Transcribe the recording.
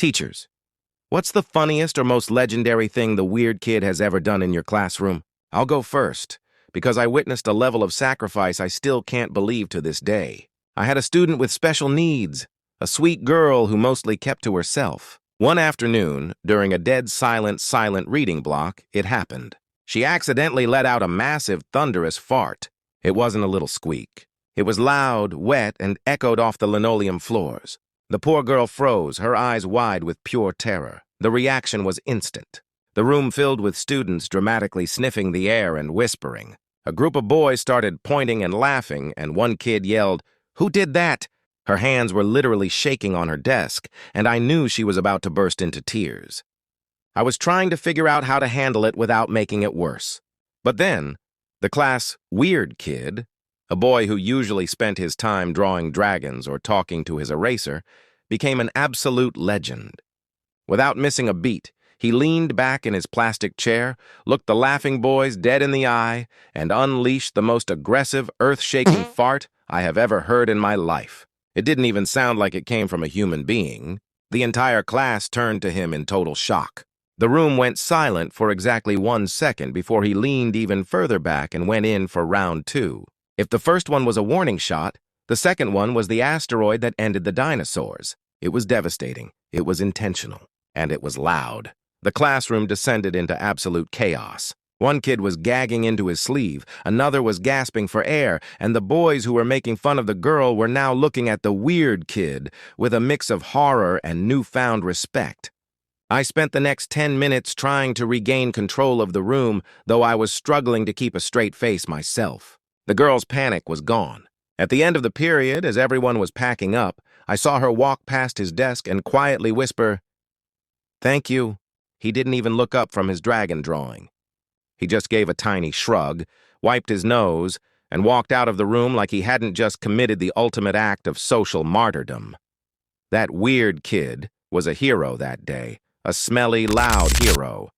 Teachers, what's the funniest or most legendary thing the weird kid has ever done in your classroom? I'll go first, because I witnessed a level of sacrifice I still can't believe to this day. I had a student with special needs, a sweet girl who mostly kept to herself. One afternoon, during a dead silent reading block, it happened. She accidentally let out a massive, thunderous fart. It wasn't a little squeak. It was loud, wet, and echoed off the linoleum floors. The poor girl froze, her eyes wide with pure terror. The reaction was instant. The room filled with students dramatically sniffing the air and whispering. A group of boys started pointing and laughing, and one kid yelled, "Who did that?" Her hands were literally shaking on her desk, and I knew she was about to burst into tears. I was trying to figure out how to handle it without making it worse. But then, the class weird kid, a boy who usually spent his time drawing dragons or talking to his eraser, became an absolute legend. Without missing a beat, he leaned back in his plastic chair, looked the laughing boys dead in the eye, and unleashed the most aggressive, earth-shaking fart I have ever heard in my life. It didn't even sound like it came from a human being. The entire class turned to him in total shock. The room went silent for exactly 1 second before he leaned even further back and went in for round 2. If the first one was a warning shot, the second one was the asteroid that ended the dinosaurs. It was devastating, it was intentional, and it was loud. The classroom descended into absolute chaos. One kid was gagging into his sleeve, another was gasping for air, and the boys who were making fun of the girl were now looking at the weird kid with a mix of horror and newfound respect. I spent the next 10 minutes trying to regain control of the room, though I was struggling to keep a straight face myself. The girl's panic was gone. At the end of the period, as everyone was packing up, I saw her walk past his desk and quietly whisper, "Thank you." He didn't even look up from his dragon drawing. He just gave a tiny shrug, wiped his nose, and walked out of the room like he hadn't just committed the ultimate act of social martyrdom. That weird kid was a hero that day, a smelly, loud hero.